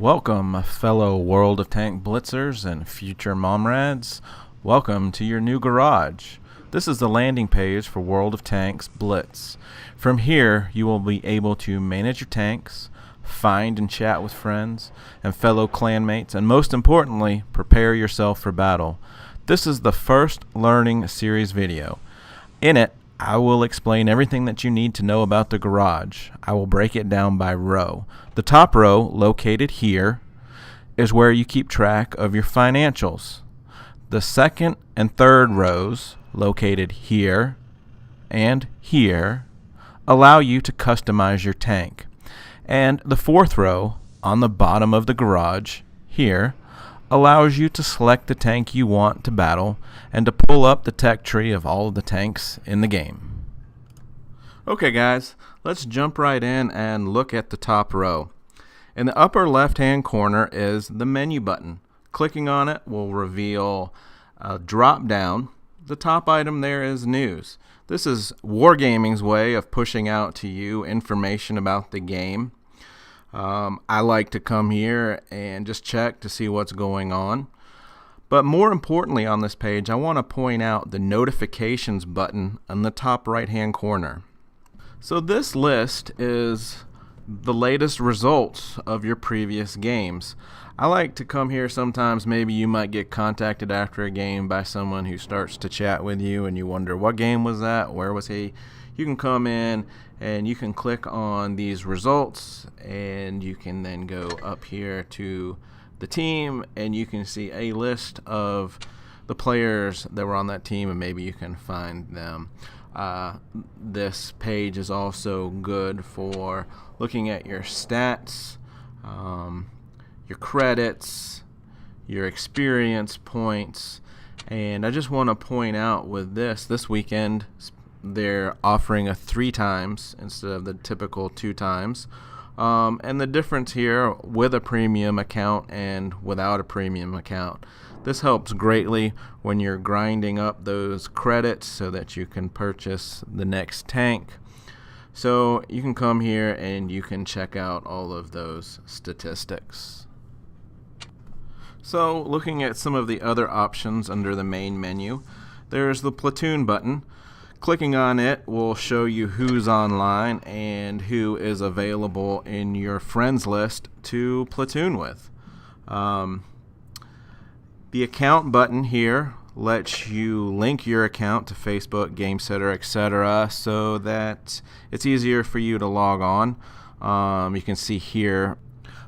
Welcome, fellow World of Tank Blitzers and future Momrads. Welcome to your new garage. This is the landing page for World of Tanks Blitz. From here, you will be able to manage your tanks, find and chat with friends and fellow clanmates, and most importantly, prepare yourself for battle. This is the first learning series video. In it, I will explain everything that you need to know about the garage. I will break it down by row. The top row, located here, is where you keep track of your financials. The second and third rows, located here and here, allow you to customize your tank. And the fourth row, on the bottom of the garage, here, allows you to select the tank you want to battle and to pull up the tech tree of all of the tanks in the game. Okay guys, let's jump right in and look at the top row. In the upper left hand corner is the menu button. Clicking on it will reveal a drop down. The top item there is news. This is Wargaming's way of pushing out to you information about the game. I like to come here and just check to see what's going on. But more importantly on this page, I want to point out the notifications button in the top right hand corner. So this list is the latest results of your previous games. I like to come here sometimes. Maybe you might get contacted after a game by someone who starts to chat with you and you wonder, what game was that? Where was he? You can come in and you can click on these results, and you can then go up here to the team and you can see a list of the players that were on that team, and maybe you can find them. This page is also good for looking at your stats, your credits, your experience points. And I just want to point out with this weekend they're offering a 3 times instead of the typical 2 times. And the difference here with a premium account and without a premium account. This helps greatly when you're grinding up those credits so that you can purchase the next tank. So you can come here and you can check out all of those statistics. So looking at some of the other options under the main menu, there's the platoon button. Clicking on it will show you who's online and who is available in your friends list to platoon with. The account button here lets you link your account to Facebook, GameSetter, etc., so that it's easier for you to log on. You can see here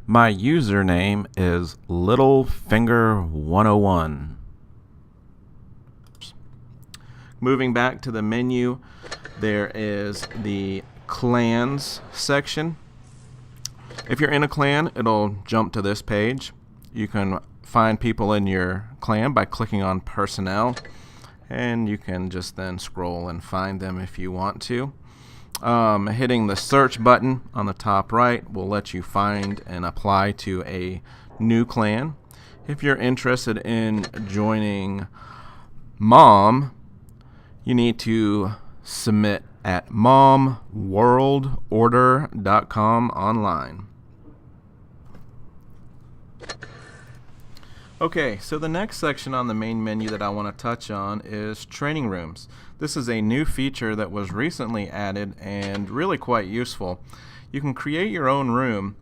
my username is Littlefinger101. Moving back to the menu, there is the clans section. If you're in a clan, it'll jump to this page. You can find people in your clan by clicking on personnel, and you can just then scroll and find them if you want to. Hitting the search button on the top right will let you find and apply to a new clan. If you're interested in joining MOM, you need to submit at momworldorder.com online. Okay, so the next section on the main menu that I want to touch on is training rooms. This is a new feature that was recently added and really quite useful. You can create your own room,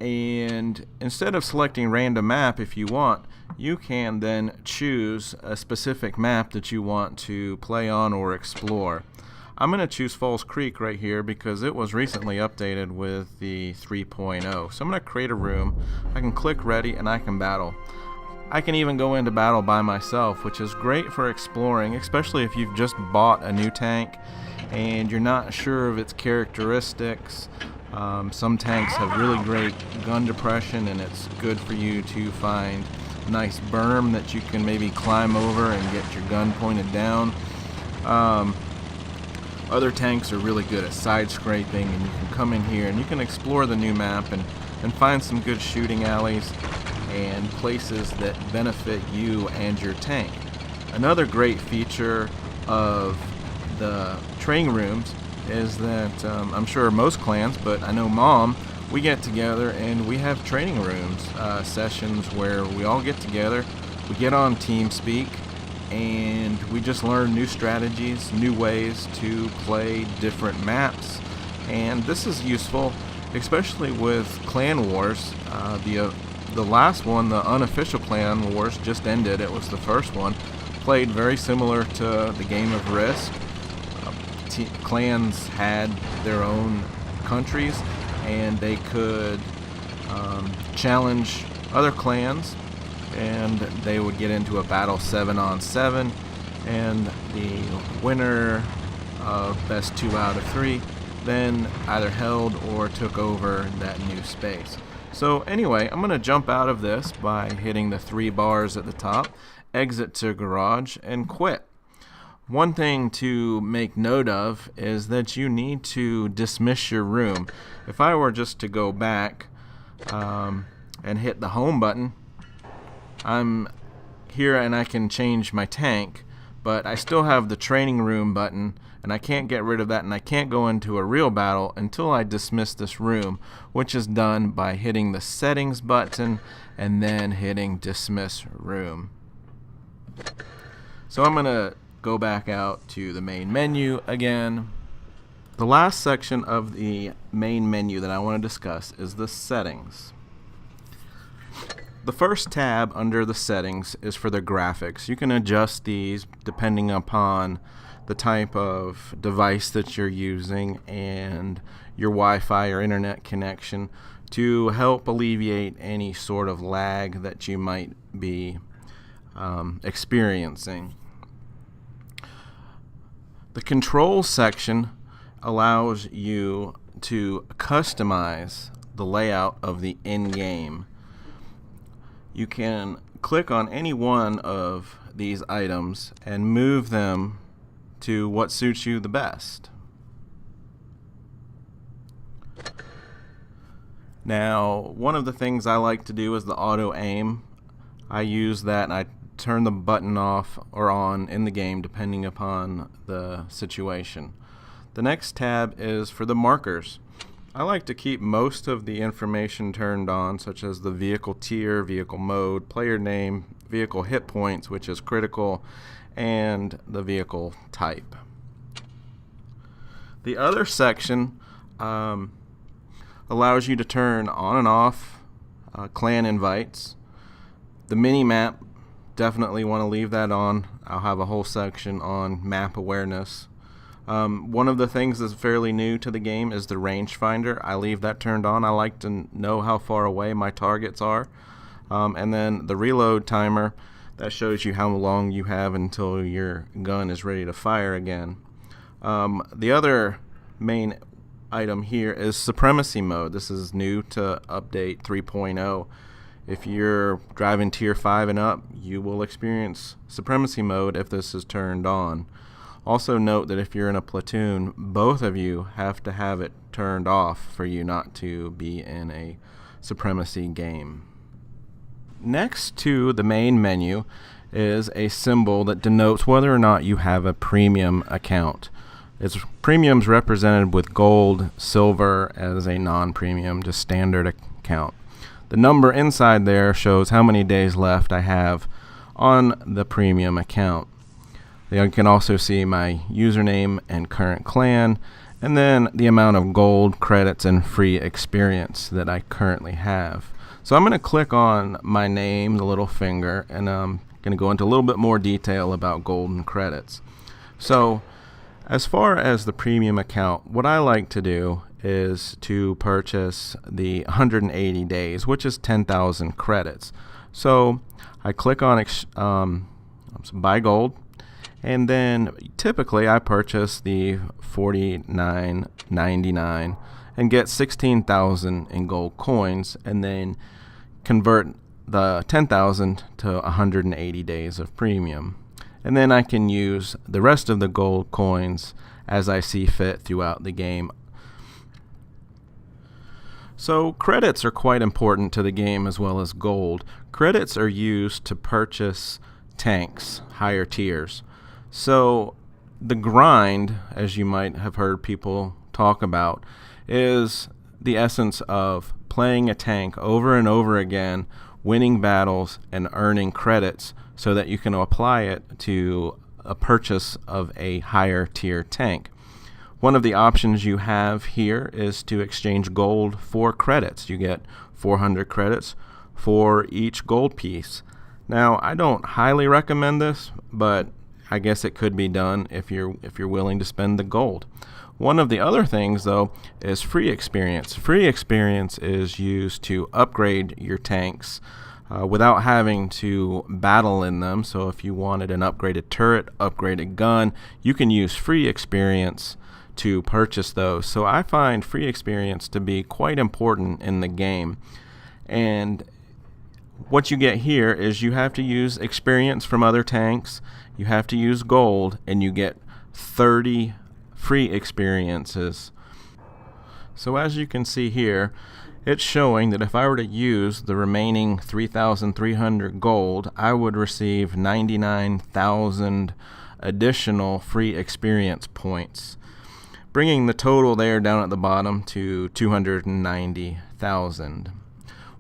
and instead of selecting random map if you want, you can then choose a specific map that you want to play on or explore. I'm going to choose Falls Creek right here because it was recently updated with the 3.0. So I'm going to create a room. I can click ready and I can battle. I can even go into battle by myself, which is great for exploring, especially if you've just bought a new tank and you're not sure of its characteristics. Some tanks have really great gun depression, and it's good for you to find a nice berm that you can maybe climb over and get your gun pointed down. Other tanks are really good at side scraping, and you can come in here and you can explore the new map and find some good shooting alleys and places that benefit you and your tank. Another great feature of the training rooms is that I'm sure most clans, but I know MOM we get together and we have training rooms, sessions where we all get together, we get on TeamSpeak, and we just learn new strategies, new ways to play different maps. And this is useful, especially with Clan Wars. The last one, the unofficial Clan Wars, just ended. It was the first one. Played very similar to the game of Risk. Clans had their own countries, and they could challenge other clans, and they would get into a battle 7-on-7, and the winner of best 2 out of 3 then either held or took over that new space. So anyway, I'm going to jump out of this by hitting the 3 bars at the top, exit to garage, and quit. One thing to make note of is that you need to dismiss your room. If I were just to go back and hit the home button, I'm here and I can change my tank, but I still have the training room button, and I can't get rid of that, and I can't go into a real battle until I dismiss this room, which is done by hitting the settings button and then hitting dismiss room. So I'm going to go back out to the main menu again. The last section of the main menu that I want to discuss is the settings. The first tab under the settings is for the graphics. You can adjust these depending upon the type of device that you're using and your Wi-Fi or internet connection to help alleviate any sort of lag that you might be experiencing. The controls section allows you to customize the layout of the in-game. You can click on any one of these items and move them to what suits you the best. Now, one of the things I like to do is the auto aim. I use that and I turn the button off or on in the game depending upon the situation. The next tab is for the markers. I like to keep most of the information turned on, such as the vehicle tier, vehicle mode, player name, vehicle hit points, which is critical, and the vehicle type. The other section allows you to turn on and off clan invites. The mini map, definitely want to leave that on. I'll have a whole section on map awareness. One of the things that's fairly new to the game is the rangefinder. I leave that turned on. I like to know how far away my targets are. And then the reload timer, that shows you how long you have until your gun is ready to fire again. The other main item here is supremacy mode. This is new to update 3.0. If you're driving tier 5 and up, you will experience supremacy mode if this is turned on. Also note that if you're in a platoon, both of you have to have it turned off for you not to be in a supremacy game. Next to the main menu is a symbol that denotes whether or not you have a premium account. Its premium's represented with gold, silver as a non-premium, just standard account. The number inside there shows how many days left I have on the premium account. You can also see my username and current clan, and then the amount of gold, credits, and free experience that I currently have. So I'm going to click on my name, the little finger, and I'm going to go into a little bit more detail about golden credits. So as far as the premium account, what I like to do is to purchase the 180 days, which is 10,000 credits. So I click on buy gold, and then typically I purchase the $49.99 and get 16,000 in gold coins, and then convert the 10,000 to 180 days of premium. And then I can use the rest of the gold coins as I see fit throughout the game. So credits are quite important to the game as well as gold. Credits are used to purchase tanks, higher tiers. So the grind, as you might have heard people talk about, is the essence of playing a tank over and over again, winning battles, and earning credits so that you can apply it to a purchase of a higher tier tank. One of the options you have here is to exchange gold for credits. You get 400 credits for each gold piece. Now, I don't highly recommend this, but I guess it could be done if you're willing to spend the gold. One of the other things, though, is free experience. Free experience is used to upgrade your tanks without having to battle in them. So if you wanted an upgraded turret, upgraded gun, you can use free experience to purchase those. So I find free experience to be quite important in the game. And what you get here is you have to use experience from other tanks, you have to use gold, and you get 30 free experiences. So as you can see here, it's showing that if I were to use the remaining 3,300 gold, I would receive 99,000 additional free experience points, bringing the total there down at the bottom to 290,000.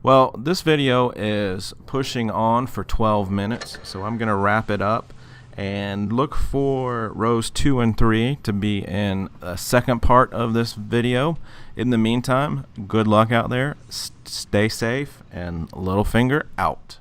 Well, this video is pushing on for 12 minutes, so I'm going to wrap it up and look for rows 2 and 3 to be in the second part of this video. In the meantime, good luck out there, stay safe, and Littlefinger out.